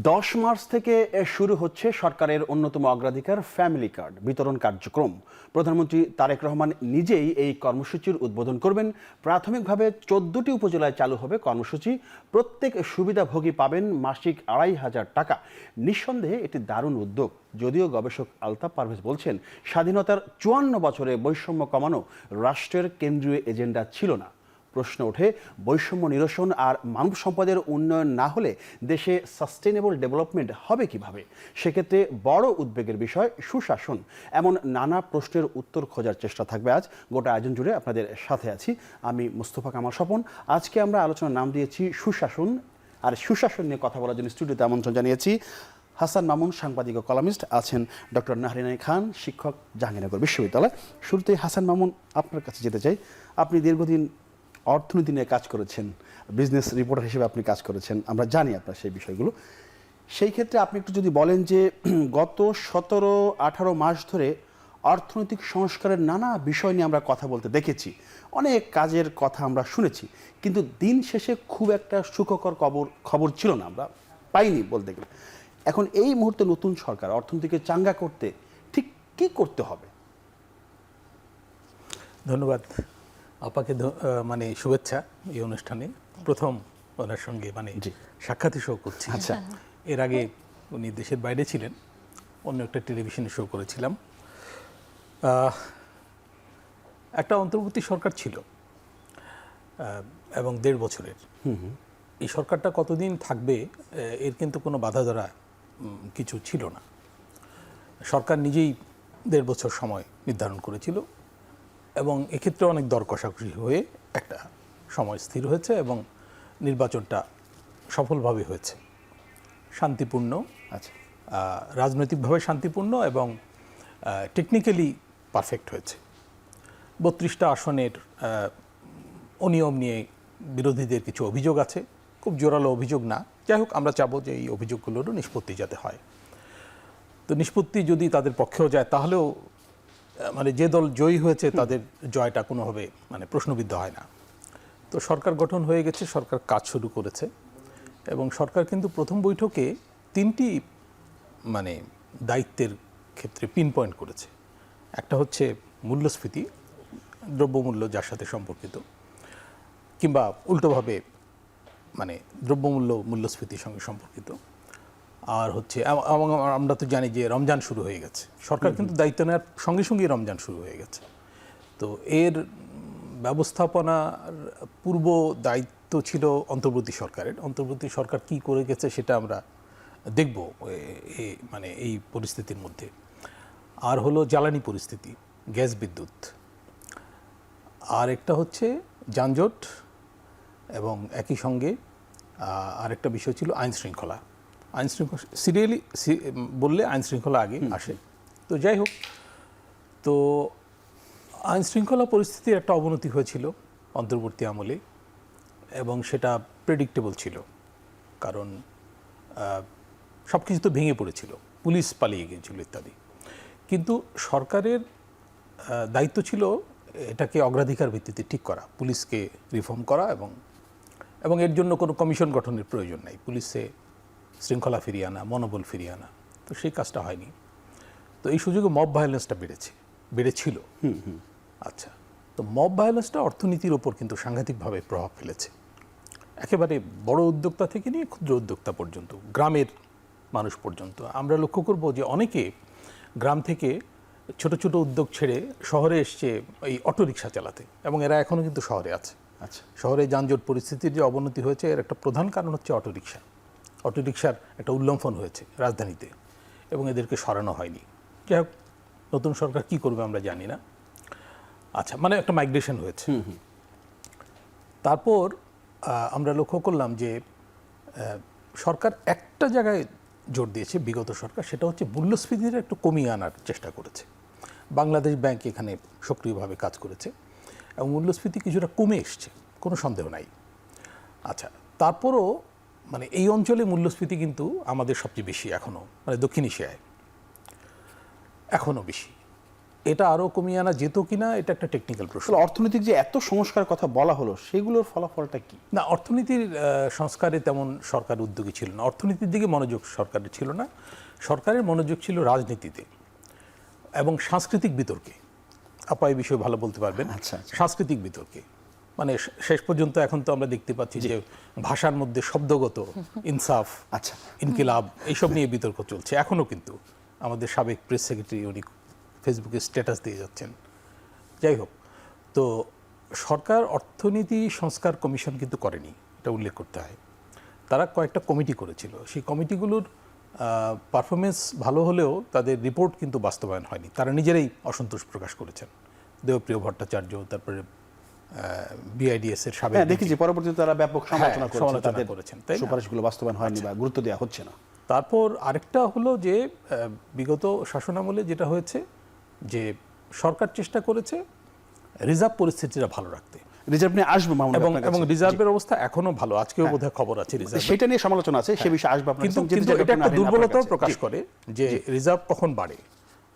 10 March থেকে শুরু হচ্ছে সরকারের অন্যতম অগ্রাধিকার ফ্যামিলি কার্ড বিতরণ কার্যক্রম। প্রধানমন্ত্রী তারেক রহমান নিজেই এই কর্মসূচির উদ্বোধন করবেন। প্রাথমিকভাবে 14টি উপজেলায় চালু হবে কর্মসূচি। প্রত্যেক সুবিধাভোগী পাবেন মাসিক 2,500 টাকা। নিঃসন্দেহে এটি দারুণ উদ্যোগ। যদিও গবেষক আলতাফ পারভেজ বলছেন, স্বাধীনতার 54 বছরে বৈষম্য কমানো রাষ্ট্রের কেন্দ্রীয় এজেন্ডা ছিল না। প্রশ্ন ওঠে, বৈষম্য নিরসন আর মানব সম্পদের উন্নয়ন না হলে দেশে সাস্টেনেবল ডেভেলপমেন্ট হবে কিভাবে? সেক্ষেত্রে বড় উদ্বেগের বিষয় সুশাসন। এমন নানা প্রশ্নের উত্তর খোঁজার চেষ্টা থাকবে আজ। গোটা আয়োজন জুড়ে আপনাদের সাথে আছি আমি মোস্তফা কামাল স্বপন। আজকে আমরা আলোচনার নাম দিয়েছি সুশাসন। আর সুশাসন নিয়ে কথা বলার জন্য স্টুডিওতে আমন্ত্রণ জানিয়েছি হাসান মামুন, সাংবাদিক ও কলামিস্ট, আছেন ডক্টর নাহরিন খান, শিক্ষক, জাহাঙ্গীরনগর বিশ্ববিদ্যালয়। শুরুতেই হাসান মামুন, আপনার কাছে যেতে চাই। আপনি দীর্ঘদিন অর্থনীতি নিয়ে কাজ করেছেন, বিজনেস রিপোর্টার হিসেবে আপনি কাজ করেছেন, আমরা জানি আপনার সেই বিষয়গুলো। সেই ক্ষেত্রে আপনি একটু যদি বলেন যে গত 17-18 মাস ধরে অর্থনৈতিক সংস্কারের নানা বিষয় নিয়ে আমরা কথা বলতে দেখেছি, অনেক কাজের কথা আমরা শুনেছি, কিন্তু দিন শেষে খুব একটা সুখকর খবর ছিল না, আমরা পাইনি বলতে গেলে। এখন এই মুহূর্তে নতুন সরকার অর্থনীতিকে চাঙ্গা করতে ঠিক কী করতে হবে? ধন্যবাদ আপাকে, মানে শুভেচ্ছা এই অনুষ্ঠানে। প্রথম ওনার সঙ্গে সাক্ষাৎ শো করছি। আচ্ছা, এর আগে উনি দেশের বাইরে ছিলেন, অন্য একটা টেলিভিশনে শো করেছিলাম। একটা অন্তর্বর্তী সরকার ছিল এবং 1.5 বছরের। এই সরকারটা কতদিন থাকবে এর কিন্তু কোনো বাধা ধরা কিছু ছিল না। সরকার নিজেই 1.5 বছর সময় নির্ধারণ করেছিল এবং এক্ষেত্রে অনেক দর কষাকষি হয়ে একটা সময় স্থির হয়েছে এবং নির্বাচনটা সফলভাবে হয়েছে, শান্তিপূর্ণ। আচ্ছা, রাজনৈতিকভাবে শান্তিপূর্ণ এবং টেকনিক্যালি পারফেক্ট হয়েছে। 32টা আসনের অনিয়ম নিয়ে বিরোধীদের কিছু অভিযোগ আছে, খুব জোরালো অভিযোগ না। যাই হোক, আমরা চাবো যে এই অভিযোগগুলোরও নিষ্পত্তি যাতে হয়। তো নিষ্পত্তি যদি তাদের পক্ষেও যায়, তাহলেও যে দল জয়ী হয়েছে তাদের জয়টা কোনোভাবে প্রশ্নবিদ্ধ হয় না। তো সরকার গঠন হয়ে গেছে, সরকার কাজ শুরু করেছে এবং সরকার কিন্তু প্রথম বৈঠকে 3টি দায়িত্বের ক্ষেত্রে পিন পয়েন্ট করেছে। একটা হচ্ছে মূল্যস্ফীতি, দ্রব্যমূল্য যার সাথে সম্পর্কিত, কিংবা উল্টোভাবে দ্রব্যমূল্য মূল্যস্ফীতির সঙ্গে সম্পর্কিত। আর হচ্ছে আমরা তো জানি যে রমজান শুরু হয়ে গেছে, সরকার কিন্তু দায়িত্ব নেওয়ার সঙ্গে সঙ্গেই রমজান শুরু হয়ে গেছে। তো এর ব্যবস্থাপনার পূর্ব দায়িত্ব ছিল অন্তর্বর্তী সরকারের। অন্তর্বর্তী সরকার কি করে গেছে সেটা আমরা দেখব এই পরিস্থিতির মধ্যে। আর হলো জ্বালানি পরিস্থিতি, গ্যাস, বিদ্যুৎ। আর একটা হচ্ছে যানজট এবং একই সঙ্গে আরেকটা বিষয় ছিল আইন শৃঙ্খলা। আইন শৃঙ্খলা সিরিয়ালি বললে আইন শৃঙ্খলা আগে আসে। তো যাই হোক, তো আইন শৃঙ্খলা পরিস্থিতির একটা অবনতি হয়েছিল অন্তর্বর্তী আমলে এবং সেটা প্রেডিক্টেবল ছিল, কারণ সব কিছু তো ভেঙে পড়েছিল, পুলিশ পালিয়ে গিয়েছিল ইত্যাদি। কিন্তু সরকারের দায়িত্ব ছিল এটাকে অগ্রাধিকার ভিত্তিতে ঠিক করা, পুলিশকে রিফর্ম করা এবং এর জন্য কোনো কমিশন গঠনের প্রয়োজন নাই। পুলিশে শৃঙ্খলা ফিরিয়ে আনা, মনোবল ফিরিয়ে আনা, তো সেই কাজটা হয়নি। তো এই সুযোগে মব ভায়োলেন্সটা বেড়েছিল। আচ্ছা, তো মব ভায়োলেন্সটা অর্থনীতির ওপর কিন্তু সাংঘাতিকভাবে প্রভাব ফেলেছে, একেবারে বড় উদ্যোক্তা থেকে নিয়ে ক্ষুদ্র উদ্যোক্তা পর্যন্ত, গ্রামের মানুষ পর্যন্ত। আমরা লক্ষ্য করব যে অনেকে গ্রাম থেকে ছোট ছোট উদ্যোগ ছেড়ে শহরে এসছে এই অটোরিকশা চালাতে, এবং এরা এখনও কিন্তু শহরে আছে। আচ্ছা, শহরে যানজট পরিস্থিতির যে অবনতি হয়েছে এর একটা প্রধান কারণ হচ্ছে অটোরিকশা। অটোরিকশার একটা উল্লম্ফন হয়েছে রাজধানীতে এবং এদেরকে সরানো হয়নি। যাই হোক, নতুন সরকার কী করবে আমরা জানি না। আচ্ছা, একটা মাইগ্রেশন হয়েছে। তারপর আমরা লক্ষ্য করলাম যে সরকার একটা জায়গায় জোর দিয়েছে, বিগত সরকার, সেটা হচ্ছে মূল্যস্ফীতিটা একটু কমিয়ে আনার চেষ্টা করেছে। বাংলাদেশ ব্যাংক এখানে সক্রিয়ভাবে কাজ করেছে এবং মূল্যস্ফীতি কিছুটা কমে এসছে, কোনো সন্দেহ নাই। আচ্ছা, তারপরও এই অঞ্চলে মূল্যস্ফীতি কিন্তু আমাদের সবচেয়ে বেশি এখনও, দক্ষিণ এশিয়ায় এখনও বেশি। এটা আরও কমিয়ে আনা যেত কিনা এটা একটা টেকনিক্যাল প্রশ্ন। আসলে অর্থনৈতিক যে এত সংস্কার কথা বলা হলো সেগুলোর ফলাফলটা কি? না, অর্থনীতির সংস্কারে তেমন সরকার উদ্যোগী ছিল না, অর্থনীতির দিকে মনোযোগ সরকারের ছিল না। সরকারের মনোযোগ ছিল রাজনীতিতে এবং সাংস্কৃতিক বিতর্কে। আপা এই বিষয়ে ভালো বলতে পারবেন। আচ্ছা। সাংস্কৃতিক বিতর্কে মানে শেষ পর্যন্ত এখন তো আমরা দেখতে পাচ্ছি যে ভাষার মধ্যে শব্দগত ইনসাফ, আচ্ছা, ইনকিলাব এইসব নিয়ে বিতর্ক চলছে এখনও। কিন্তু আমাদের সাবেক প্রেস সেক্রেটারি উনি ফেসবুকে স্ট্যাটাস দিয়ে যাচ্ছেন। যাই হোক, তো সরকার অর্থনীতি সংস্কার কমিশন কিন্তু করেনি, এটা উল্লেখ করতে হয়। তারা কয়েকটা কমিটি করেছিল, সেই কমিটিগুলোর পারফরমেন্স ভালো হলেও তাদের রিপোর্ট কিন্তু বাস্তবায়ন হয়নি। তারা নিজেরাই অসন্তোষ প্রকাশ করেছেন। দেবপ্রিয় ভট্টাচার্য, তারপরে বিআইডিএস এর সাবেক দেখেছি পরবর্তীতে তারা ব্যাপক সমালোচনা করেছেন, করেছেন, তাই না? সুপারিশগুলো বাস্তবায়ন হয়নি বা গুরুত্ব দেওয়া হচ্ছে না। তারপর আরেকটা হলো যে বিগত শাসনামলে যেটা হয়েছে যে সরকার চেষ্টা করেছে রিজার্ভ পরিস্থিতিটা ভালো রাখতে। রিজার্ভ নিয়ে আসবে মামুন ভাই আপনার কাছে। এবং রিজার্ভের অবস্থা এখনো ভালো, আজকেও বোধহয় খবর আছে রিজার্ভ, সেটা নিয়ে সমালোচনা আছে, সে বিষয়ে আসবে আপনার কিন্তু কাছে। যেতে কিন্তু চাই এটা ডক্টর একটা নাহিদ দুর্বলতাও আপনার প্রকাশ কাছে। করে যে রিজার্ভ কখন বাড়ে,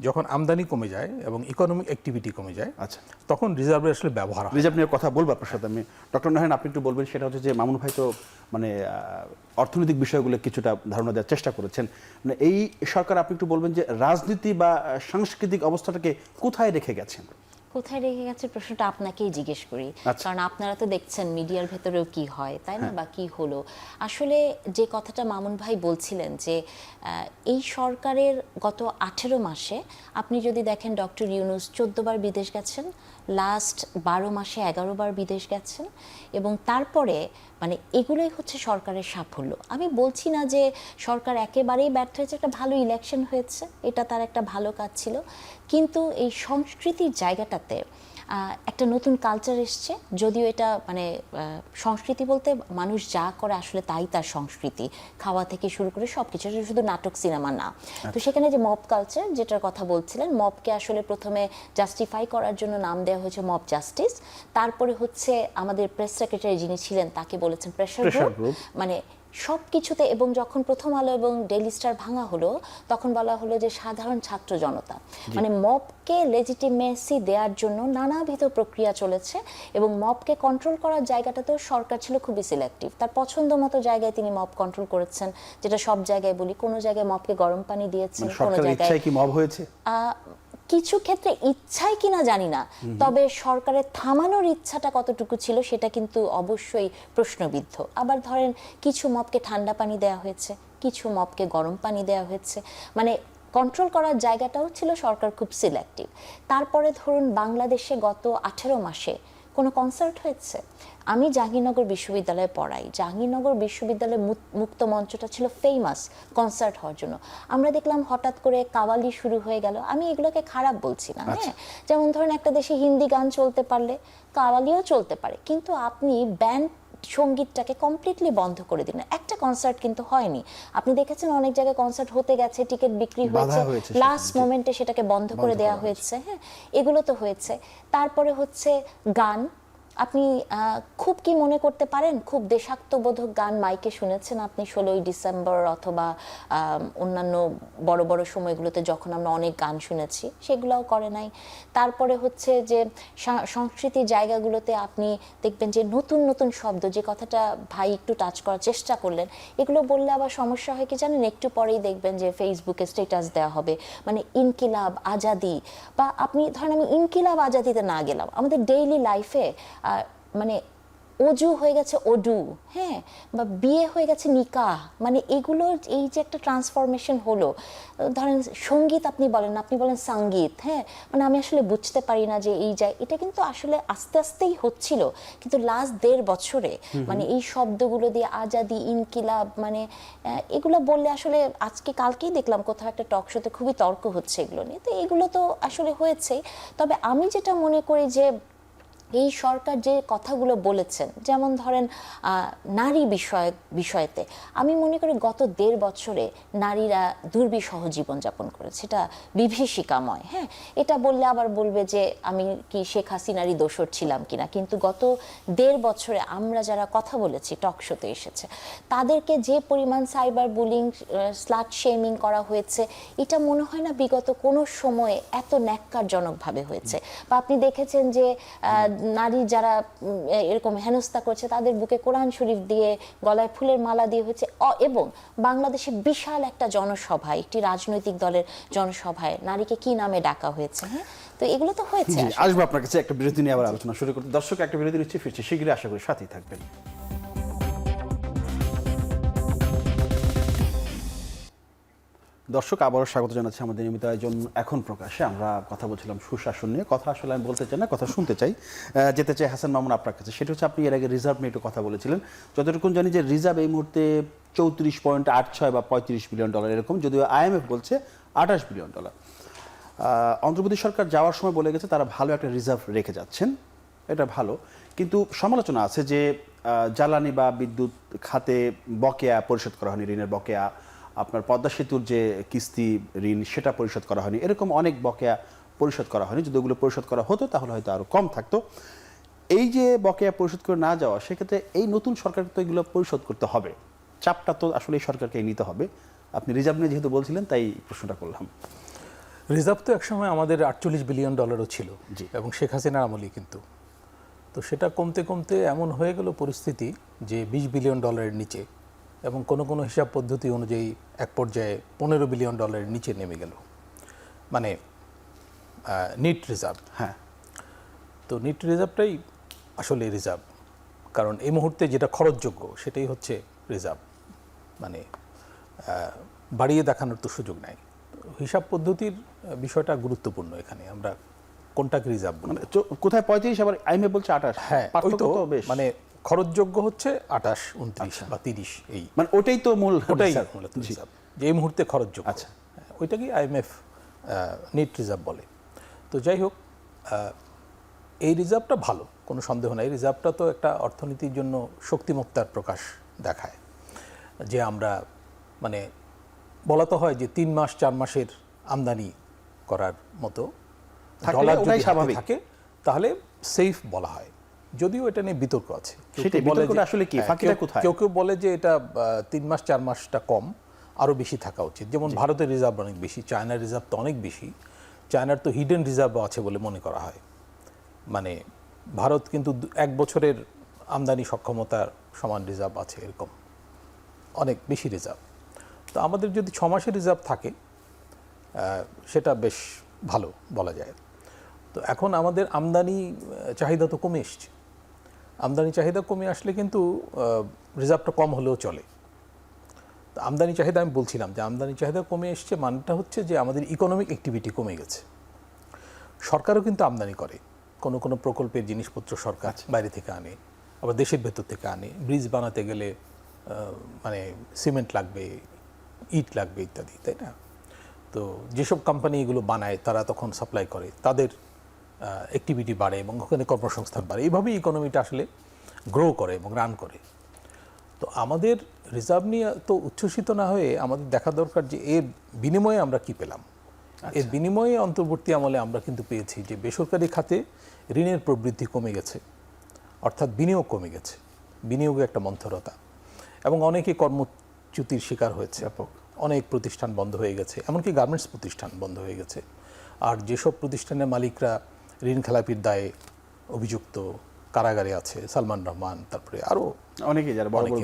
যখন আমদানি কমে যায় এবং ইকোনমিক অ্যাক্টিভিটি কমে যায়, আচ্ছা, তখন রিজার্ভের আসলে ব্যবহার হয়। রিজার্ভ নিয়ে কথা বলবো আপনার সাথে আমি। ডক্টর নাহিদ আপনি একটু বলবেন, সেটা হচ্ছে যে মামুন ভাই তো মানে অর্থনৈতিক বিষয়গুলো কিছুটা ধারণা দেওয়ার চেষ্টা করেছেন। মানে এই সরকার, আপনি একটু বলবেন যে রাজনীতি বা সাংস্কৃতিক অবস্থাটাকে কোথায় রেখে গেছেন? কোথায় রেখে গেছে প্রশ্নটা আপনাকেই জিজ্ঞেস করি, আচ্ছা। কারণ আপনারা তো দেখছেন মিডিয়ার ভেতরেও কি হয়, তাই না, বা কি হলো। আসলে যে কথাটা মামুন ভাই বলছিলেন যে এই সরকারের গত 18 মাসে আপনি যদি দেখেন ডক্টর ইউনূস 14 বার বিদেশ গেছেন, লাস্ট 12 মাসে 11 বার বিদেশ গেছেন, এবং তারপরে মানে এগুলোই হচ্ছে সরকারের সাফল্য। আমি বলছি না যে সরকার একেবারেই ব্যর্থ হয়েছে, একটা ভালো ইলেকশন হয়েছে, এটা তার একটা ভালো কাজ ছিল, কিন্তু এই সংস্কৃতির জায়গাটাতে একটা নতুন কালচার এসছে। যদিও এটা মানে সংস্কৃতি বলতে মানুষ যা করে আসলে তাই তার সংস্কৃতি, খাওয়া থেকে শুরু করে সব কিছু, শুধু নাটক সিনেমা না। তো সেখানে যে মব কালচার যেটার কথা বলছিলেন, মবকে আসলে প্রথমে জাস্টিফাই করার জন্য নাম দেওয়া হয়েছে মব জাস্টিস, তারপরে হচ্ছে আমাদের প্রেস সেক্রেটারি যিনি ছিলেন তাকে বলেছেন প্রেসার গ্রুপ, মানে সব কিছুতে। এবং যখন প্রথম আলো এবং ডেইলি স্টার ভাঙা হলো, তখন বলা হলো যে সাধারণ ছাত্র জনতা, মানে মবকে লেজিটিমেসি দেওয়ার জন্য নানাবিধ প্রক্রিয়া চলেছে, এবং মবকে কন্ট্রোল করার জায়গাটাতেও সরকার ছিল খুবই সিলেক্টিভ। তার পছন্দ মতো জায়গায় তিনি মব কন্ট্রোল করেছেন, যেটা সব জায়গায় বলি। কোনো জায়গায় মবকে গরম পানি দিয়েছেন, কোনো জায়গায় কি মব হয়েছে, কিছু ক্ষেত্রে ইচ্ছাই কিনা জানি না, তবে সরকারের থামানোর ইচ্ছাটা কতটুকু ছিল সেটা কিন্তু অবশ্যই প্রশ্নবিদ্ধ। আবার ধরেন কিছু মবকে ঠান্ডা পানি দেওয়া হয়েছে, কিছু মবকে গরম পানি দেওয়া হয়েছে, মানে কন্ট্রোল করার জায়গাটাও ছিল সরকার খুব সিলেক্টিভ। তারপরে ধরুন বাংলাদেশে গত 18 মাসে কোনো কনসার্ট হয়েছে? আমি জাহাঙ্গীরনগর বিশ্ববিদ্যালয়ে পড়াই, জাহাঙ্গীরনগর বিশ্ববিদ্যালয়ের মুক্ত মঞ্চটা ছিল ফেমাস কনসার্ট হওয়ার জন্য। আমরা দেখলাম হঠাৎ করে কাওয়ালি শুরু হয়ে গেল। আমি এগুলোকে খারাপ বলছি না, হ্যাঁ, যেমন ধরেন একটা দেশে হিন্দি গান চলতে পারলে কাওয়ালিও চলতে পারে, কিন্তু আপনি ব্যান্ড সঙ্গীতটাকে কমপ্লিটলি বন্ধ করে দিন। একটা কনসার্ট কিন্তু হয়নি, আপনি দেখেছেন অনেক জায়গায় কনসার্ট হতে গেছে, টিকিট বিক্রি হয়েছে, লাস্ট মোমেন্টে সেটাকে বন্ধ করে দেওয়া হয়েছে, হ্যাঁ, এগুলো তো হয়েছে। তারপরে হচ্ছে গান, আপনি খুব কি মনে করতে পারেন খুব দেশাত্মবোধক গান মাইকে শুনেছেন আপনি 16ই ডিসেম্বর অথবা অন্যান্য বড় বড় সময়গুলোতে যখন আমরা অনেক গান শুনেছি? সেগুলোও করে নাই। তারপরে হচ্ছে যে সংস্কৃতির জায়গাগুলোতে আপনি দেখবেন যে নতুন নতুন শব্দ, যে কথাটা ভাই একটু টাচ করার চেষ্টা করলেন, এগুলো বললে আবার সমস্যা হয় কি জানেন, একটু পরেই দেখবেন যে ফেসবুকে স্ট্যাটাস দেওয়া হবে, মানে ইনকিলাব আজাদি, বা আপনি ধরেন আমি ইনকিলাব আজাদিতে না গেলাম, আমাদের ডেইলি লাইফে মানে অজু হয়ে গেছে ওডু, হ্যাঁ, বা বিয়ে হয়ে গেছে নিকাহ, মানে এগুলোর এই যে একটা ট্রান্সফরমেশন হলো। ধরেন সঙ্গীত আপনি বলেন সঙ্গীত, হ্যাঁ, মানে আমি আসলে বুঝতে পারি না যে এই যায়, এটা কিন্তু আসলে আস্তে আস্তেই হচ্ছিল, কিন্তু লাস্ট 1.5 বছরে মানে এই শব্দগুলো দিয়ে আজাদি, ইনকিলাব, মানে এগুলো বললে আসলে আজকে কালকেই দেখলাম কোথাও একটা টক শোতে খুবই তর্ক হচ্ছে এগুলো নিয়ে। তো এগুলো তো আসলে হয়েছেই। তবে আমি যেটা মনে করি যে এই সরকার যে কথাগুলো বলেছেন, যেমন ধরেন নারী বিষয়তে আমি মনে করি গত 1.5 বছরে নারীরা দুর্বিষহ জীবনযাপন করেছে, এটা বিভীষিকাময়। হ্যাঁ, এটা বললে আবার বলবে যে আমি কি শেখ হাসিনারই দোসর ছিলাম কিনা, কিন্তু গত 1.5 বছরে আমরা যারা কথা বলেছি, টক শোতে এসেছে, তাদেরকে যে পরিমাণ সাইবার বুলিং, স্লাট শেমিং করা হয়েছে, এটা মনে হয় না বিগত কোনো সময়ে এত ন্যাক্কারজনকভাবে হয়েছে। বা আপনি দেখেছেন যে নারী যারা এরকম হেনস্থা করছে তাদের বুকে কোরআন শরীফ দিয়ে, গলায় ফুলের মালা দিয়ে হয়েছে। এবং বাংলাদেশে বিশাল একটা জনসভায়, একটি রাজনৈতিক দলের জনসভায় নারীকে কি নামে ডাকা হয়েছে। হ্যাঁ, তো এগুলো তো হয়েছে। আসবো আপনার কাছে একটা বিরতি নিয়ে আবার আলোচনা শুরু করতে। দর্শক, একটা বিরতি নিচ্ছে, ফিরছি শীঘ্রই, আশা করি সাথেই থাকবেন। দর্শক, আবারও স্বাগত জানাচ্ছি আমাদের নিয়মিত আয়োজন এখন প্রকাশে। আমরা কথা বলছিলাম সুশাসন নিয়ে। কথা আসলে আমি বলতে চাই না, কথা শুনতে চাই, যেতে চাই হাসান মামুন আপনার কাছে। সেটা হচ্ছে, আপনি এর আগে রিজার্ভ নিয়ে একটু কথা বলেছিলেন। যতটুকু জানি যে রিজার্ভ এই মুহূর্তে 34.86 বা $35 বিলিয়ন এরকম, যদিও IMF বলছে $28 বিলিয়ন। অন্তর্বর্তী সরকার যাওয়ার সময় বলে গেছে তারা ভালো একটা রিজার্ভ রেখে যাচ্ছেন, এটা ভালো। কিন্তু সমালোচনা আছে যে জ্বালানি বা বিদ্যুৎ খাতে বকেয়া পরিশোধ করা হয়নি, ঋণের বকেয়া, আপনার পদ্মা সেতুর যে কিস্তি ঋণ সেটা পরিশোধ করা হয়নি, এরকম অনেক বকেয়া পরিশোধ করা হয়নি। যদি ওগুলো পরিশোধ করা হতো তাহলে হয়তো আরও কম থাকতো। এই যে বকেয়া পরিশোধ করে না যাওয়া, সেক্ষেত্রে এই নতুন সরকারকে তো এগুলো পরিশোধ করতে হবে, চাপটা তো আসলে এই সরকারকে নিতে হবে। আপনি রিজার্ভ নিয়ে যেহেতু বলছিলেন তাই প্রশ্নটা করলাম। রিজার্ভ তো একসময় আমাদের $48 বিলিয়ন ছিল, এবং শেখ হাসিনার আমলেই কিন্তু। তো সেটা কমতে কমতে এমন হয়ে গেল পরিস্থিতি যে $20 বিলিয়ন নিচে, এবং কোনো কোনো হিসাব পদ্ধতি অনুযায়ী এক পর্যায়ে $15 বিলিয়ন নিচে নেমে গেল, মানে নিট রিজার্ভ। হ্যাঁ, তো নিট রিজার্ভটাই আসলে রিজার্ভ, কারণ এই মুহূর্তে যেটা খরচযোগ্য সেটাই হচ্ছে রিজার্ভ, মানে বাড়িয়ে দেখানোর তো সুযোগ নাই। হিসাব পদ্ধতির বিষয়টা গুরুত্বপূর্ণ এখানে, আমরা কোনটাকে রিজার্ভ বলি। মানে কোথায় 35, আবার IMF বলছে 28। হ্যাঁ, পার্থক্য তো বেশ। মানে খরচযোগ্য হচ্ছে 28, 29 বা 30, এই মানে ওটাই তো মূল, ওটাই মূলত রিজার্ভ, যে এই মুহূর্তে খরচযোগ্য। আচ্ছা, ওইটাকে IMF নিট রিজার্ভ বলে। তো যাই হোক, এই রিজার্ভটা ভালো, কোনো সন্দেহ নাই। রিজার্ভটা তো একটা অর্থনীতির জন্য শক্তিমত্তার প্রকাশ দেখায়, যে আমরা, মানে বলা তো হয় যে 3 মাস 4 মাসের আমদানি করার মতো ডলার যদি হাতে থাকে তাহলে সেফ বলা হয়। যদিও এটা নিয়ে বিতর্ক আছে, কেউ কেউ বলে যে এটা 3 মাস 4 মাসটা কম, আরও বেশি থাকা উচিত। যেমন ভারতের রিজার্ভ অনেক বেশি, চায়নার রিজার্ভ তো অনেক বেশি। চায়নার তো হিডেন রিজার্ভও আছে বলে মনে করা হয়। মানে ভারত কিন্তু 1 বছরের আমদানি সক্ষমতার সমান রিজার্ভ আছে, এরকম অনেক বেশি রিজার্ভ। তো আমাদের যদি 6 মাসের রিজার্ভ থাকে সেটা বেশ ভালো বলা যায়। তো এখন আমাদের আমদানি চাহিদা তো কমে এসছে। আমদানি চাহিদা কমে আসলে কিন্তু রিজার্ভটা কম হলেও চলে। তো আমদানি চাহিদা, আমি বলছিলাম যে আমদানি চাহিদা কমে এসছে, মানেটা হচ্ছে যে আমাদের ইকোনমিক অ্যাক্টিভিটি কমে গেছে। সরকারও কিন্তু আমদানি করে, কোনো কোনো প্রকল্পের জিনিসপত্র সরকার বাইরে থেকে আনে, আবার দেশের ভেতর থেকে আনে। ব্রিজ বানাতে গেলে মানে সিমেন্ট লাগবে, ইট লাগবে ইত্যাদি, তাই না? তো যেসব কোম্পানি এগুলো বানায় তারা তখন সাপ্লাই করে, তাদের অ্যাক্টিভিটি বাড়ে এবং ওখানে কর্মসংস্থান বাড়ে। এইভাবেই ইকোনমিটা আসলে গ্রো করে এবং রান করে। তো আমাদের রিজার্ভ নিয়ে তো উচ্ছ্বসিত না হয়ে আমাদের দেখা দরকার যে এর বিনিময়ে আমরা কি পেলাম। এর বিনিময়ে অন্তর্বর্তী আমলে আমরা কিন্তু পেয়েছি যে বেসরকারি খাতে ঋণের প্রবৃদ্ধি কমে গেছে, অর্থাৎ বিনিয়োগ কমে গেছে, বিনিয়োগে একটা মন্থরতা, এবং অনেকে কর্মচ্যুতির শিকার হয়েছে। অনেক প্রতিষ্ঠান বন্ধ হয়ে গেছে, এমনকি গার্মেন্টস প্রতিষ্ঠান বন্ধ হয়ে গেছে। আর যেসব প্রতিষ্ঠানের মালিকরা ঋণ খেলাপির দায়ে অভিযুক্ত, কারাগারে আছে, সালমান রহমান, তারপরে আরও অনেকে যারা বড় বড়,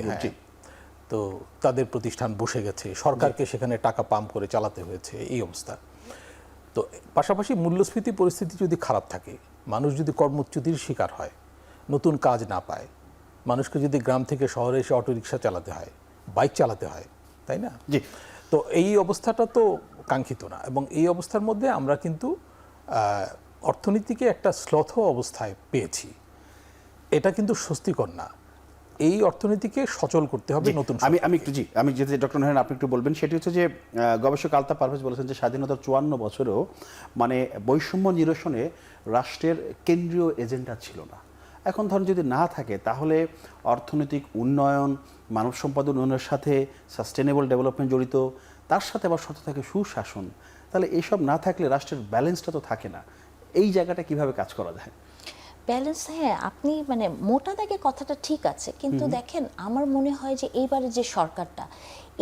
তো তাদের প্রতিষ্ঠান বসে গেছে, সরকারকে সেখানে টাকা পাম্প করে চালাতে হয়েছে, এই অবস্থা। তো পাশাপাশি মূল্যস্ফীতি পরিস্থিতি যদি খারাপ থাকে, মানুষ যদি কর্মচ্যুতির শিকার হয়, নতুন কাজ না পায়, মানুষকে যদি গ্রাম থেকে শহরে এসে অটোরিকশা চালাতে হয়, বাইক চালাতে হয়, তাই না? জি। তো এই অবস্থাটা তো কাঙ্ক্ষিত না, এবং এই অবস্থার মধ্যে আমরা কিন্তু অর্থনীতিকে একটা শ্লথ অবস্থায় পেয়েছি। এটা কিন্তু স্বস্তিকর না। এই অর্থনীতিকে সচল করতে হবে নতুন আমি যেতে ডক্টর নারায়ণ আপনি একটু বলবেন, সেটি হচ্ছে যে গবেষক আলতাফ পারভেজ বলেছেন যে স্বাধীনতার 54 বছরেও মানে বৈষম্য নিরসনে রাষ্ট্রের কেন্দ্রীয় এজেন্ডা ছিল না। এখন ধরুন যদি না থাকে তাহলে অর্থনৈতিক উন্নয়ন, মানব সম্পদ উন্নয়নের সাথে সাস্টেনেবল ডেভেলপমেন্ট জড়িত, তার সাথে আবার সাথে থাকে সুশাসন, তাহলে এইসব না থাকলে রাষ্ট্রের ব্যালেন্সটা তো থাকে না। এই জায়গাটা কিভাবে কাজ করা যায়? ব্যালেন্স, হ্যাঁ, আপনি মানে মোটা দাগে কথাটা ঠিক আছে, কিন্তু দেখেন আমার মনে হয় যে এইবারে যে সরকারটা,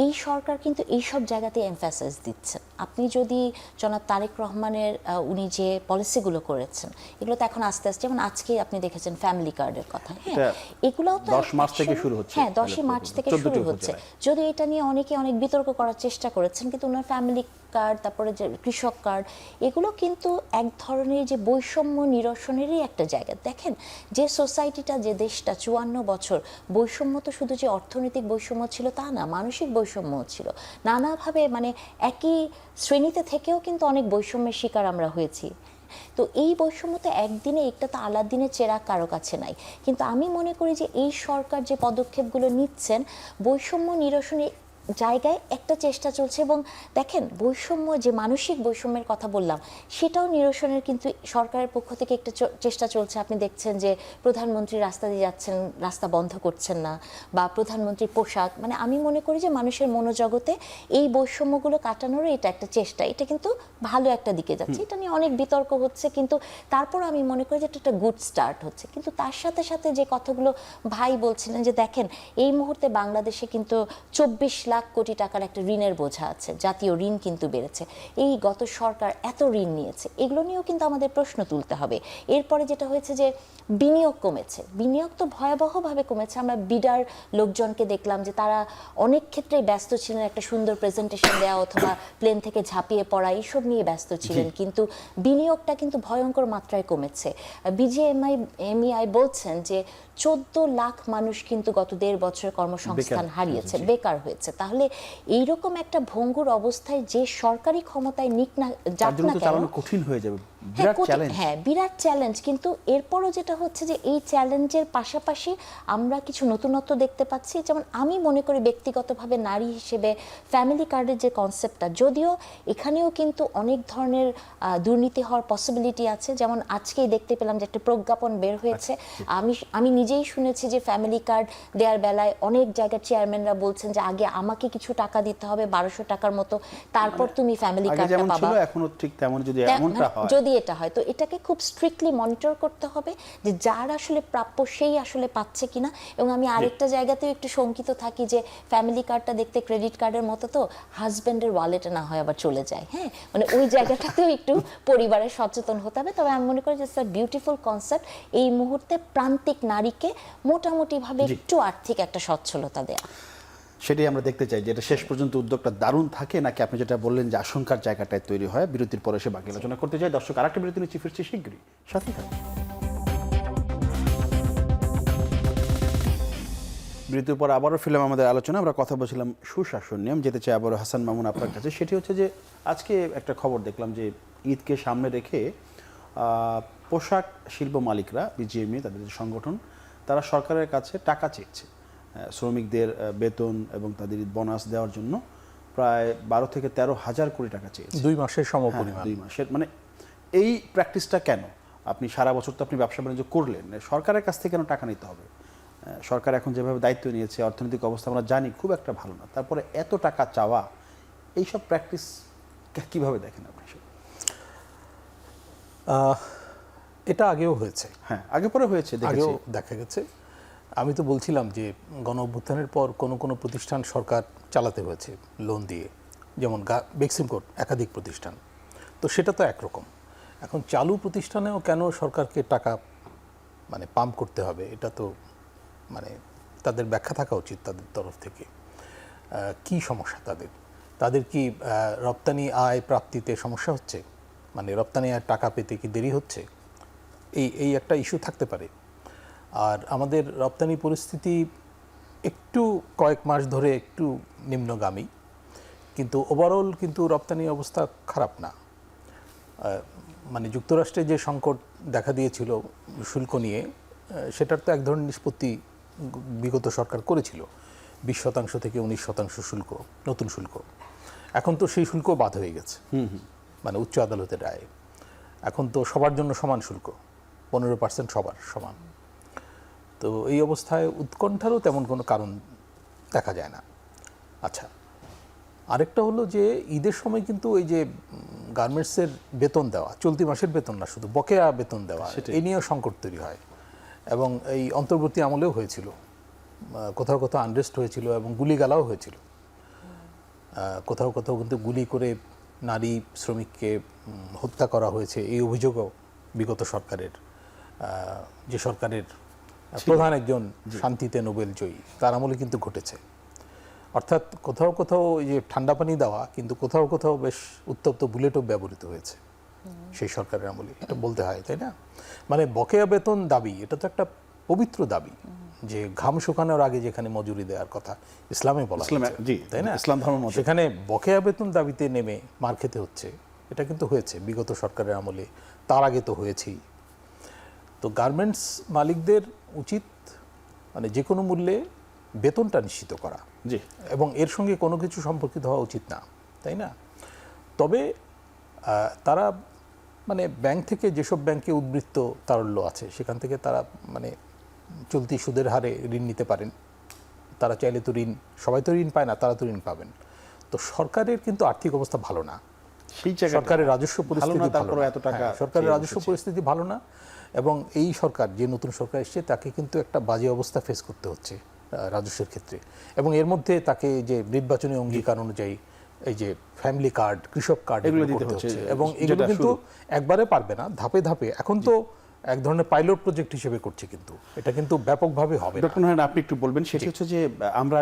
এই সরকার কিন্তু এইসব জায়গাতে এমফাসাইজ দিচ্ছেন। আপনি যদি জনাব তারেক রহমানের উনি যে পলিসিগুলো করেছেন, এগুলো তো এখন আস্তে আস্তে, যেমন আজকে আপনি দেখেছেন ফ্যামিলি কার্ডের কথা, হ্যাঁ, এগুলোও তো 10 মার্চ থেকে শুরু হচ্ছে। হ্যাঁ, 10ই মার্চ থেকে শুরু হচ্ছে। যদি এটা নিয়ে অনেকে অনেক বিতর্ক করার চেষ্টা করেছেন, কিন্তু ওনার ফ্যামিলি কার্ড, তারপরে যে কৃষক কার্ড, এগুলো কিন্তু এক ধরনের যে বৈষম্য নিরসনেরই একটা জায়গা। দেখেন যে সোসাইটিটা, যে দেশটা 54 বছর, বৈষম্য তো শুধু যে অর্থনৈতিক বৈষম্য ছিল তা না, মানসিক বৈষম্য ছিল নানাভাবে, মানে একই শ্রেণীতে থেকেও কিন্তু অনেক বৈষম্যের শিকার আমরা হয়েছি। তো এই বৈষম্য তো একদিনে, একটা তো আলাদিনের চেরাগ কারো কাছে নাই, কিন্তু আমি মনে করি যে এই সরকার যে পদক্ষেপগুলো নিচ্ছেন বৈষম্য নিরসনে জায়গায় একটা চেষ্টা চলছে। এবং দেখেন বৈষম্য, যে মানসিক বৈষম্যের কথা বললাম, সেটাও নিরসনের কিন্তু সরকারের পক্ষ থেকে একটা চেষ্টা চলছে। আপনি দেখছেন যে প্রধানমন্ত্রী রাস্তা দিয়ে যাচ্ছেন, রাস্তা বন্ধ করছেন না, বা প্রধানমন্ত্রীর পোশাক, মানে আমি মনে করি যে মানুষের মনোজগতে এই বৈষম্যগুলো কাটানোরও এটা একটা চেষ্টা, এটা কিন্তু ভালো একটা দিকে যাচ্ছে। এটা নিয়ে অনেক বিতর্ক হচ্ছে, কিন্তু তারপর আমি মনে করি যে এটা একটা গুড স্টার্ট হচ্ছে। কিন্তু তার সাথে সাথে যে কথাগুলো ভাই বলছিলেন, যে দেখেন এই মুহূর্তে বাংলাদেশে কিন্তু 24 লাখ কোটি টাকার একটা ঋণের বোঝা আছে, জাতীয় ঋণ কিন্তু বেড়েছে। এই গত সরকার এত ঋণ নিয়েছে, এগুলো নিয়েও কিন্তু আমাদের প্রশ্ন তুলতে হবে। এরপরে যেটা হয়েছে যে বিনিয়োগ কমেছে, বিনিয়োগ তো ভয়াবহভাবে কমেছে। আমরা বিডার লোকজনকে দেখলাম যে তারা অনেক ক্ষেত্রে ব্যস্ত ছিলেন একটা সুন্দর প্রেজেন্টেশন দেওয়া অথবা প্লেন থেকে ঝাঁপিয়ে পড়া, এইসব নিয়ে ব্যস্ত ছিলেন, কিন্তু বিনিয়োগটা কিন্তু ভয়ঙ্কর মাত্রায় কমেছে। বিজিএমইআই বলছেন যে 14 লাখ মানুষ কিন্তু গত 1.5 বছর কর্মসংস্থান হারিয়েছে, বেকার হয়েছে। তাহলে এইরকম একটা ভঙ্গুর অবস্থায় যে সরকারি ক্ষমতায় নিক না যাক না কেন, কঠিন হয়ে যাবে, বিরাট চ্যালেঞ্জ। হ্যাঁ, বিরাট চ্যালেঞ্জ। কিন্তু এরপরও যেটা হচ্ছে যে এই চ্যালেঞ্জের পাশাপাশি আমরা কিছু নতুনত্ব দেখতে পাচ্ছি। যেমন আমি মনে করি ব্যক্তিগতভাবে নারী হিসেবে ফ্যামিলি কার্ডের যে কনসেপ্টটা, যদিও এখানেও কিন্তু অনেক ধরনের দুর্নীতি হওয়ার পসিবিলিটি আছে। যেমন আজকেই দেখতে পেলাম যে একটা প্রজ্ঞাপন বের হয়েছে, আমি নিজেই শুনেছি যে ফ্যামিলি কার্ড দেওয়ার বেলায় অনেক জায়গার চেয়ারম্যানরা বলছেন যে আগে আমাকে কিছু টাকা দিতে হবে 1200 টাকার মতো, তারপর তুমি ফ্যামিলি কার্ডটা পাবা। এখনো ঠিক তেমন যদি এমনটা হয়, যদি এটা হয়, তো এটাকে খুব স্ট্রিক্টলি মনিটর করতে হবে যে যার আসলে প্রাপ্য সেই আসলে পাচ্ছে কিনা। এবং আমি আরেকটা জায়গাতেও একটু শঙ্কিত থাকি যে ফ্যামিলি কার্ডটা দেখতে ক্রেডিট কার্ডের মতো, তো হাজব্যান্ডের ওয়ালেটে না হয় আবার চলে যায়, হ্যাঁ, মানে ওই জায়গাটাতেও একটু পরিবারের সচেতন হতে হবে। তবে আমি মনে করি যে স্যার বিউটিফুল কনসেপ্ট, এই মুহূর্তে প্রান্তিক নারীকে মোটামুটিভাবে একটু আর্থিক একটা সচ্ছলতা দেয়া, সেটাই আমরা দেখতে চাই যে এটা শেষ পর্যন্ত উদ্যোগটা দারুণ থাকে, নাকি আপনি যেটা বললেন যে আশঙ্কার জায়গাটায় তৈরি হয়। বিরতির পরে সে বাকি আলোচনা করতে চাই। দর্শক, আরেকটা বিরতি নিচ্ছি, ফিরছি শীঘ্রই, সাথে থাকুন। বিরতির পর আবারও ফিরলাম আমাদের আলোচনা। আমরা কথা বলছিলাম সুশাসন নিয়ে। আমি যেতে চাই আবারও হাসান মামুন আপনার কাছে। সেটি হচ্ছে যে আজকে একটা খবর দেখলাম যে ঈদকে সামনে রেখে পোশাক শিল্প মালিকরা, বিজিএমইএ তাদের যে সংগঠন, তারা সরকারের কাছে টাকা চেয়েছে শ্রমিকদের বেতন এবং তাদের বোনাস দেওয়ার জন্য। প্রায় 12 থেকে 13 হাজার কোটি টাকা চেয়েছে 2 মাসের সমপরিমাণ। 2 মাসের, মানে এই প্র্যাকটিসটা কেন? আপনি সারা বছর তো আপনি ব্যবসা বাণিজ্য করলেন, সরকারের কাছ থেকে কেন টাকা নিতে হবে? সরকার এখন যেভাবে দায়িত্ব নিয়েছে, অর্থনৈতিক অবস্থা আমরা জানি খুব একটা ভালো না, তারপরে এত টাকা চাওয়া, এইসব প্র্যাকটিস কিভাবে দেখেন আপনি? এটা আগেও হয়েছে, হ্যাঁ, আগে পরে হয়েছে, আগেও দেখা গেছে। আমি তো বলছিলাম যে গণ অভ্যুত্থানের পর কোনো প্রতিষ্ঠান সরকার চালাতে হয়েছে লোন দিয়ে, যেমন বেক্সিমকোট একাধিক প্রতিষ্ঠান, তো সেটা তো একরকম। এখন চালু প্রতিষ্ঠানেও কেন সরকারকে টাকা মানে পাম্প করতে হবে, এটা তো মানে তাদের ব্যাখ্যা থাকা উচিত তাদের তরফ থেকে। কি সমস্যা তাদের কি রপ্তানি আয় প্রাপ্তিতে সমস্যা হচ্ছে, মানে রপ্তানি আয় টাকা পেতে কি দেরি হচ্ছে, এই একটা ইস্যু থাকতে পারে। আর আমাদের রপ্তানি পরিস্থিতি একটু কয়েক মাস ধরে একটু নিম্নগামী, কিন্তু ওভারঅল কিন্তু রপ্তানি অবস্থা খারাপ না। মানে যুক্তরাষ্ট্রে যে সংকট দেখা দিয়েছিল শুল্ক নিয়ে, সেটার তো এক ধরনের নিষ্পত্তি বিগত সরকার করেছিল 20% থেকে 19% শুল্ক, নতুন শুল্ক। এখন তো সেই শুল্ক বাদ হয়ে গেছে, মানে উচ্চ আদালতের রায়ে। এখন তো সবার জন্য সমান শুল্ক, 15% সবার সমান। তো এই অবস্থায় উৎকণ্ঠারও তেমন কোনো কারণ দেখা যায় না। আচ্ছা, আরেকটা হলো যে ঈদের সময় কিন্তু এই যে গার্মেন্টসের বেতন দেওয়া, চলতি মাসের বেতন না, শুধু বকেয়া বেতন দেওয়া, এই নিয়েও সংকট তৈরি হয়। এবং এই অন্তর্বর্তী আমলেও হয়েছিল, কোথাও কোথাও আনরেস্ট হয়েছিল এবং গুলিগালাও হয়েছিল। কোথাও কোথাও কিন্তু গুলি করে নারী শ্রমিককে হত্যা করা হয়েছে, এই অভিযোগও বিগত সরকারের, যে সরকারের প্রধান একজন শান্তিতে নোবেল জয়ী, তার আমলে কিন্তু ঘটেছে। অর্থাৎ কোথাও কোথাও এই যে ঠান্ডা পানি দেওয়া, কিন্তু কোথাও কোথাও বেশ উত্তপ্ত বুলেটও ব্যবহৃত হয়েছে সেই সরকারের আমলে, এটা বলতে হয়, তাই না? মানে বকেয়া বেতন দাবি, এটা তো একটা পবিত্র দাবি, যে ঘাম শুকানোর আগে যেখানে মজুরি দেওয়ার কথা ইসলামে বলা হয়েছে, তাই না? ইসলাম ধর্ম, সেখানে বকেয়া বেতন দাবিতে নেমে মার খেতে হচ্ছে, এটা কিন্তু হয়েছে বিগত সরকারের আমলে, তার আগে তো হয়েছেই। তো গার্মেন্টস মালিকদের উচিত মানে যে কোনো মূল্যে বেতনটা নিশ্চিত করা, জি, এবং এর সঙ্গে কোনো কিছু সম্পর্কিত হওয়া উচিত না, তাই না? তবে তারা মানে ব্যাংক থেকে, যেসব ব্যাংকে উদ্বৃত্ত তারল্য আছে, সেখান থেকে তারা মানে চলতি সুদের হারে ঋণ নিতে পারেন। তারা চাইলে তো ঋণ, সবাই তো ঋণ পায় না, তারা তো ঋণ পাবেন। তো সরকারের কিন্তু আর্থিক অবস্থা ভালো না, সেই জায়গায় সরকারের রাজস্ব পরিস্থিতি ভালো তারপরে না। এত টাকা হ্যাঁ, সরকারের রাজস্ব পরিস্থিতি ভালো না, এবং এই সরকার, যে নতুন সরকার এসেছে, তাকে কিন্তু একটা বাজে অবস্থা ফেস করতে হচ্ছে রাজস্বের ক্ষেত্রে। এবং এর মধ্যে তাকে যে নির্বাচনী অঙ্গীকার অনুযায়ী এই যে ফ্যামিলি কার্ড, কৃষক কার্ড, এগুলো দিতে হচ্ছে, এবং এগুলো কিন্তু একবারে পারবে না, ধাপে ধাপে। এখন তো এক ধরনের পাইলট প্রজেক্ট হিসেবে করছে, কিন্তু এটা কিন্তু ব্যাপকভাবে হবে না। ডক্টর নারায়ণ, আপনি একটু বলবেন, সেটি হচ্ছে যে আমরা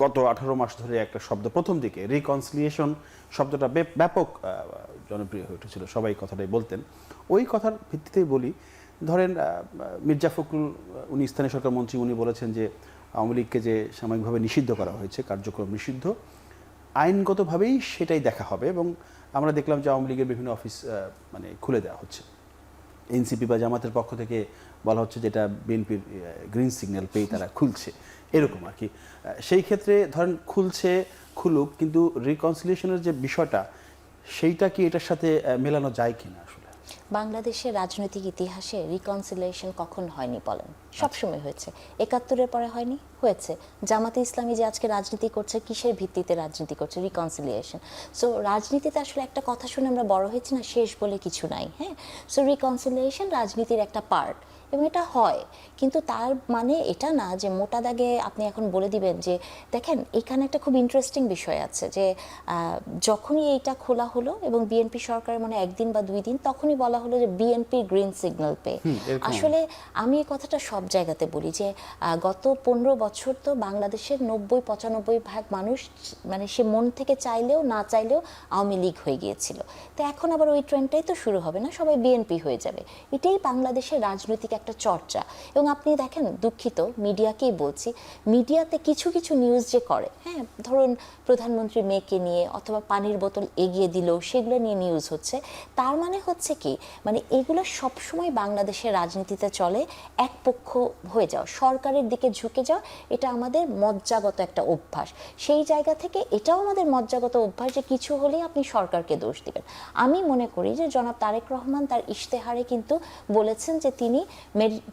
গত 18 মাস ধরে একটা শব্দ, প্রথম দিকে রিকনসিলিয়েশন শব্দটা ব্যাপক জনপ্রিয় হয়ে উঠেছিল, সবাই কথাটাই বলতেন। ওই কথার ভিত্তিতেই বলি, ধরেন মির্জা ফখরুল, উনি স্থানীয় সরকার মন্ত্রী, উনি বলেছেন যে আওয়ামী লীগকে যে সাময়িকভাবে নিষিদ্ধ করা হয়েছে, কার্যক্রম নিষিদ্ধ, আইনগতভাবেই সেটাই দেখা হবে। এবং আমরা দেখলাম যে আওয়ামী লীগের বিভিন্ন অফিস মানে খুলে দেওয়া হচ্ছে। এনসিপি বা জামাতের পক্ষ থেকে বলা হচ্ছে যেটা বিএনপির গ্রিন সিগন্যাল পেয়ে তারা খুলছে, এরকম আর কি। সেই ক্ষেত্রে ধরেন খুলছে, খুলুক, কিন্তু রিকনসিলিয়েশনের যে বিষয়টা, সেইটা কি এটার সাথে মেলানো যায় কিনা আসলে? বাংলাদেশের রাজনৈতিক ইতিহাসে রিকনসিলিয়েশন কখন হয়নি বলেন? সবসময় হয়েছে। 71-এর পরে হয়নি? হয়েছে। জামাতে ইসলামী যে আজকে রাজনীতি করছে, কিসের ভিত্তিতে রাজনীতি করছে? রিকনসিলিয়েশন। সো রাজনীতিতে আসলে একটা কথা শুনে আমরা বড় হয়েছি না, শেষ বলে কিছু নাই। হ্যাঁ, সো রিকনসিলিয়েশন রাজনীতির একটা পার্ট, এবং এটা হয়। কিন্তু তার মানে এটা না যে মোটা দাগে আপনি এখন বলে দিবেন যে, দেখেন এখানে একটা খুব ইন্টারেস্টিং বিষয় আছে যে যখনই এইটা খোলা হলো এবং বিএনপি সরকারের মানে একদিন বা 2 দিন, তখনই বলা হলো যে বিএনপি গ্রিন সিগন্যাল পেয়ে। আসলে আমি এই কথাটা সব জায়গাতে বলি যে গত 15 বছর তো বাংলাদেশের 90-95% মানুষ মানে সে মন থেকে চাইলেও না চাইলেও আওয়ামী লীগ হয়ে গিয়েছিল। তো এখন আবার ওই ট্রেন্ডটাই তো শুরু হবে না, সবাই বিএনপি হয়ে যাবে। এটাই বাংলাদেশের রাজনৈতিক একটা চর্চা। এবং আপনি দেখেন, দুঃখিত মিডিয়াকেই বলছি, মিডিয়াতে কিছু কিছু নিউজ যে করে, হ্যাঁ, ধরুন প্রধানমন্ত্রী মেয়েকে নিয়ে অথবা পানির বোতল এগিয়ে দিল, সেগুলো নিয়ে নিউজ হচ্ছে। তার মানে হচ্ছে কি, মানে এগুলো সবসময় বাংলাদেশের রাজনীতিতে চলে এক পক্ষ হয়ে যাওয়া, সরকারের দিকে ঝুঁকে যাওয়া। এটা আমাদের মজ্জাগত একটা অভ্যাস। সেই জায়গা থেকে এটাও আমাদের মজ্জাগত অভ্যাস যে কিছু হলেই আপনি সরকারকে দোষ দিবেন। আমি মনে করি যে জনাব তারেক রহমান তার ইশতেহারে কিন্তু বলেছেন যে তিনি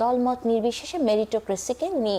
দলমত নির্বিশেষে মেরিটোক্রেসিকে উনি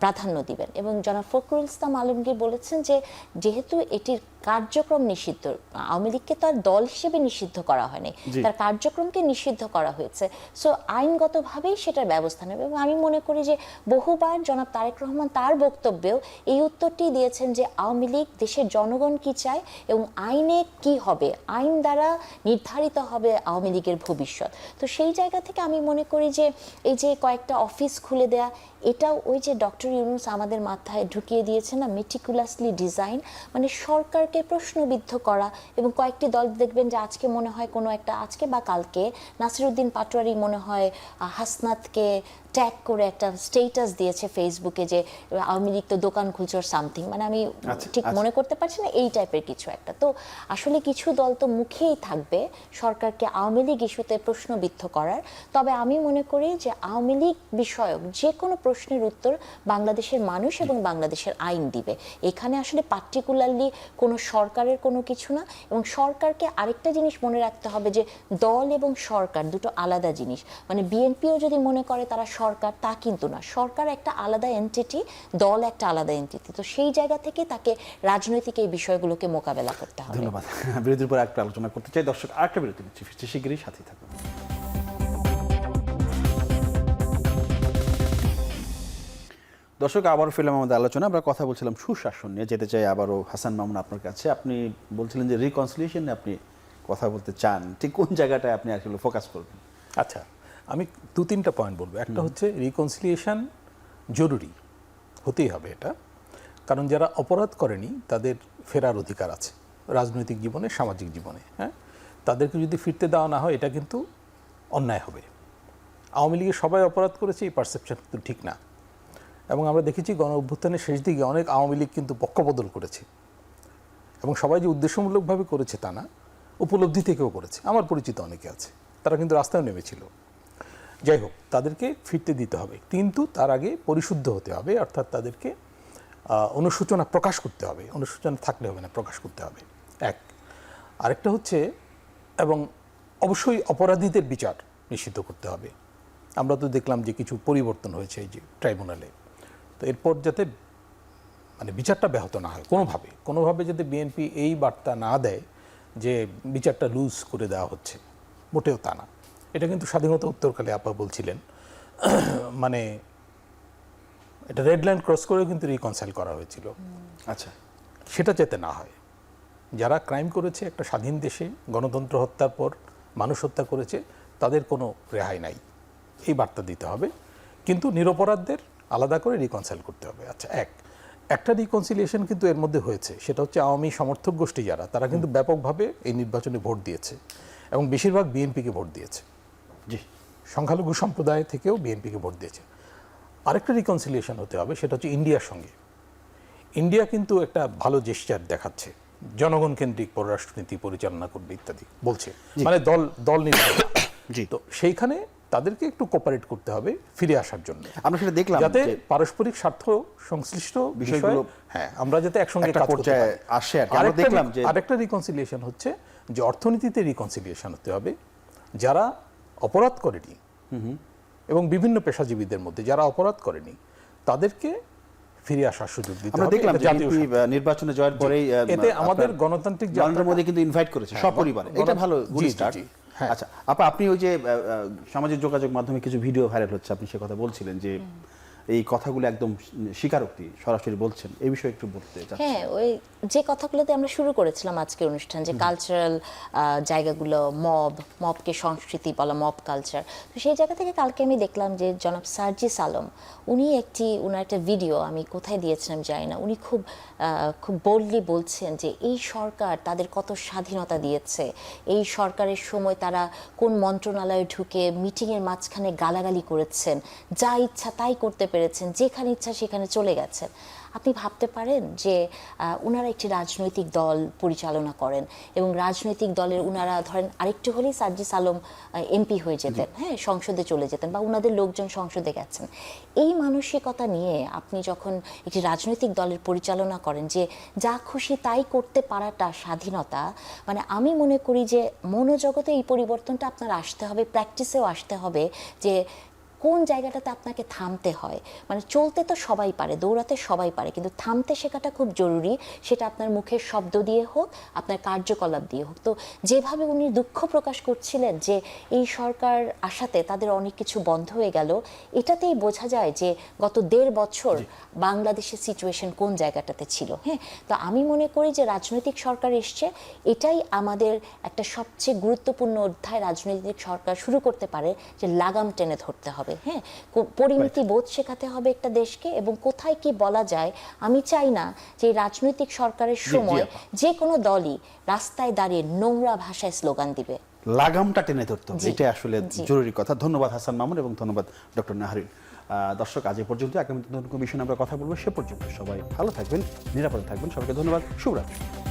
প্রাধান্য দিবেন। এবং জনাব ফখরুল ইসলাম আলমগীর বলেছেন যে যেহেতু এটির কার্যক্রম নিষিদ্ধ, আওয়ামী লীগকে তার দল হিসেবে নিষিদ্ধ করা হয়নি, তার কার্যক্রমকে নিষিদ্ধ করা হয়েছে। সো আইনগতভাবেই সেটার ব্যবস্থা নেবে। এবং আমি মনে করি যে বহুবার জনাব তারেক রহমান তার বক্তব্যেও এই উত্তরটি দিয়েছেন যে আওয়ামী লীগ দেশের জনগণ কি চায় এবং আইনে কি হবে, আইন দ্বারা নির্ধারিত হবে আওয়ামী লীগের ভবিষ্যৎ। তো সেই জায়গা থেকে আমি মনে করি যে এই যে কয়েকটা অফিস খুলে দেয়া, এটাও ওই যে ডক্টর ইউনূস আমাদের মাথায় ঢুকিয়ে দিয়েছে না, মেটিকুলাসলি ডিজাইন, মানে সরকার সরকারকে প্রশ্নবিদ্ধ করা, এবং কয়েকটি দল দেখবেন যে আজকে মনে হয় কোনো একটা, আজকে বা কালকে নাসিরুদ্দিন পাটোয়ারি মনে হয় হাসনাতকে ট্যাগ করে একটা স্টেটাস দিয়েছে ফেসবুকে যে আওয়ামী লীগ তো দোকান খুলছে সামথিং, মানে আমি ঠিক মনে করতে পারছি না, এই টাইপের কিছু একটা। তো আসলে কিছু দল তো মুখেই থাকবে সরকারকে আওয়ামী লীগ ইস্যুতে প্রশ্নবিদ্ধ করার। তবে আমি মনে করি যে আওয়ামী লীগ বিষয়ক যে কোনো প্রশ্নের উত্তর বাংলাদেশের মানুষ এবং বাংলাদেশের আইন দিবে। এখানে আসলে পার্টিকুলারলি কোনো সরকারের কোনো কিছু না। এবং সরকারকে আরেকটা জিনিস মনে রাখতে হবে যে দল এবং সরকার দুটো আলাদা জিনিস। মানে বিএনপিও যদি মনে করে তারা সরকার, তা কিন্তু না। সরকার একটা আলাদা এন্টিটি, দল একটা আলাদা এন্টিটি। তো সেই জায়গা থেকে তাকে রাজনৈতিক এই বিষয়গুলোকে মোকাবেলা করতে হবে। ধন্যবাদ। বিরতির পর একটা আলোচনা করতে চাই দর্শক, আরেকটা বিরতি নিচ্ছি, ফিরছি শিগগিরই, সাথেই থাকুন। দর্শক, আবারও ফিরলাম আমাদের আলোচনা। আমরা কথা বলছিলাম সুশাসন নিয়ে। যেতে চাই আবারও হাসান মামুন আপনার কাছে। আপনি বলছিলেন যে রিকনসিলিয়েশন নিয়ে আপনি কথা বলতে চান, ঠিক কোন জায়গাটায় আপনি আসলে ফোকাস করবেন? আচ্ছা, আমি 2-3টা পয়েন্ট বলবো। একটা হচ্ছে রিকনসিলিয়েশন জরুরি, হতেই হবে এটা, কারণ যারা অপরাধ করেনি তাদের ফেরার অধিকার আছে রাজনৈতিক জীবনে, সামাজিক জীবনে। হ্যাঁ, তাদেরকে যদি ফিরতে দেওয়া না হয় এটা কিন্তু অন্যায় হবে। আওয়ামী লীগের সবাই অপরাধ করেছে, এই পারসেপশন কিন্তু ঠিক না। এবং আমরা দেখেছি গণ অভ্যুত্থানের শেষ দিকে অনেক আওয়ামী লীগ কিন্তু পক্ষবদল করেছে, এবং সবাই যে উদ্দেশ্যমূলকভাবে করেছে তা না, উপলব্ধি থেকেও করেছে। আমার পরিচিত অনেকে আছে, তারা কিন্তু রাস্তায় নেমেছিল। যাই হোক, তাদেরকে ফিরতে দিতে হবে, কিন্তু তার আগে পরিশুদ্ধ হতে হবে, অর্থাৎ তাদেরকে অনুশোচনা প্রকাশ করতে হবে। অনুশোচনা থাকলে হবে না, প্রকাশ করতে হবে, এক। আরেকটা হচ্ছে, এবং অবশ্যই অপরাধীদের বিচার নিশ্চিত করতে হবে। আমরা তো দেখলাম যে কিছু পরিবর্তন হয়েছে এই যে ট্রাইব্যুনালে। তো এরপর যাতে মানে বিচারটা ব্যাহত না হয় কোনোভাবে যাতে বিএনপি এই বার্তা না দেয় যে বিচারটা লুজ করে দেওয়া হচ্ছে, মোটেও তা না। এটা কিন্তু স্বাধীনতা উত্তরকালে আপা বলছিলেন, মানে এটা রেড লাইন ক্রস করেও কিন্তু রিকনসাইল করা হয়েছিল। আচ্ছা, সেটা যাতে না হয়। যারা ক্রাইম করেছে একটা স্বাধীন দেশে, গণতন্ত্র হত্যার পর মানুষ হত্যা করেছে, তাদের কোনো রেহাই নাই, এই বার্তা দিতে হবে। কিন্তু নিরপরাধদের আলাদা করে রিকনসাইল করতে হবে। আচ্ছা, একটা রিকনসিলিয়েশন কিন্তু এর মধ্যে হয়েছে, সেটা হচ্ছে আওয়ামী সমর্থক গোষ্ঠী যারা, তারা কিন্তু ব্যাপকভাবে এই নির্বাচনে ভোট দিয়েছে, এবং বেশিরভাগ বিএনপিকে ভোট দিয়েছে। জি, সংখ্যালঘু সম্প্রদায় থেকেও বিএনপিকে ভোট দিয়েছে। আরেকটা রিকনসিলিয়েশন হতে হবে, সেটা হচ্ছে ইন্ডিয়ার সঙ্গে। ইন্ডিয়া কিন্তু একটা ভালো জেস্চার দেখাচ্ছে, জনগণ কেন্দ্রিক পররাষ্ট্রনীতি পরিচালনা করবে ইত্যাদি বলছে, মানে দল নির্বাচন। জি, তো সেইখানে তাদেরকে একটু কোঅপারেট করতে হবে ফিরে আসার জন্য, আমরা সেটা দেখলাম যাতে পারস্পরিক স্বার্থ সংশ্লিষ্ট বিষয়গুলো, হ্যাঁ, আমরা যাতে একসঙ্গে কাজ করতে পারি। আসে। আমরা দেখলাম যে আরেকটা রিকনসিলিয়েশন হচ্ছে যে অর্থনীতিতে রিকনসিলিয়েশন হতে হবে। যারা অপরাধ করেনি, এবং বিভিন্ন পেশাজীবীদের মধ্যে যারা অপরাধ করেনি, তাদেরকে ফিরে আসার সুযোগ দিতে হবে। আমরা দেখলাম যে নির্বাচনে জয়ের পরেই এতে আমাদের গণতান্ত্রিক নরেন্দ্র মোদী কিন্তু ইনভাইট করেছে সপরিবারে, এটা ভালো গুড স্টার্ট। আচ্ছা আপা, আপনি ওই যে সামাজিক যোগাযোগ মাধ্যমে কিছু ভিডিও ভাইরাল হচ্ছে, আপনি সে কথা বলছিলেন যে এই কথাগুলো একদম স্বীকারোক্তি সরাসরি বলছেন, এই বিষয়ে একটু বলতে চাচ্ছি। হ্যাঁ, ওই যে কথাগুলোতে আমরা শুরু করেছিলাম আজকের অনুষ্ঠান, যে কালচারাল জায়গাগুলো, মবকে সংস্কৃতি বলা, মব কালচার, তো সেই জায়গা থেকে কালকে আমি দেখলাম যে জনাব সার্জিস আলম, উনি ওনার একটা ভিডিও আমি কোথায় দিয়েছিলাম জানি না, উনি খুব বোল্ডলি বলছেন যে এই সরকার তাদের কত স্বাধীনতা দিয়েছে, এই সরকারের সময় তারা কোন মন্ত্রণালয়ে ঢুকে মিটিংয়ের মাঝখানে গালাগালি করেছেন, যা ইচ্ছা তাই করতে পেরেছেন, যেখানে ইচ্ছা সেখানে চলে গেছেন। আপনি ভাবতে পারেন যে ওনারা একটি রাজনৈতিক দল পরিচালনা করেন, এবং রাজনৈতিক দলের ওনারা ধরেন আরেকটু হলেই সার্জিস আলম এমপি হয়ে যেতেন, হ্যাঁ, সংসদে চলে যেতেন, বা ওনাদের লোকজন সংসদে গেছেন। এই মানসিকতা নিয়ে আপনি যখন একটি রাজনৈতিক দলের পরিচালনা করেন, যে যা খুশি তাই করতে পারাটা স্বাধীনতা, মানে আমি মনে করি যে মনোজগতে এই পরিবর্তনটা আপনার আসতে হবে, প্র্যাকটিসেও আসতে হবে, যে কোন জায়গাটাতে আপনাকে থামতে হয়। মানে চলতে তো সবাই পারে, দৌড়াতে সবাই পারে, কিন্তু থামতে শেখাটা খুব জরুরি। সেটা আপনার মুখের শব্দ দিয়ে হোক, আপনার কার্যকলাপ দিয়ে হোক। তো যেভাবে উনি দুঃখ প্রকাশ করছিলেন যে এই সরকার আসাতে তাদের অনেক কিছু বন্ধ হয়ে গেল, এটাতেই বোঝা যায় যে গত 1.5 বছর বাংলাদেশের সিচুয়েশন কোন জায়গাটাতে ছিল। হ্যাঁ, তো আমি মনে করি যে রাজনৈতিক সরকার এসছে, এটাই আমাদের একটা সবচেয়ে গুরুত্বপূর্ণ অধ্যায়। রাজনৈতিক সরকার শুরু করতে পারে যে লাগাম টেনে ধরতে হবে, হবে, হ্যাঁ, পরিমিতি বোধ শেখাতে হবে একটা দেশকে, এবং কোথায় কি বলা যায়। আমি চাই না যে এই রাজনৈতিক সরকারের সময় যে কোনো দলই রাস্তায় দাঁড়িয়ে নোংরা ভাষায় স্লোগান দিবে। লাগামটা টেনে ধরতে হবে, জি, এটাই আসলে জি। জরুরি কথা। ধন্যবাদ হাসান মামুন এবং ধন্যবাদ ডক্টর নাহারিন। দর্শক, আজ এ পর্যন্ত। আগামী নতুন কোনো বিষয়ে আমরা কথা বলবো। সে পর্যন্ত সবাই ভালো থাকবেন, নিরাপদে থাকবেন। সবাইকে ধন্যবাদ। শুভরাত্রি।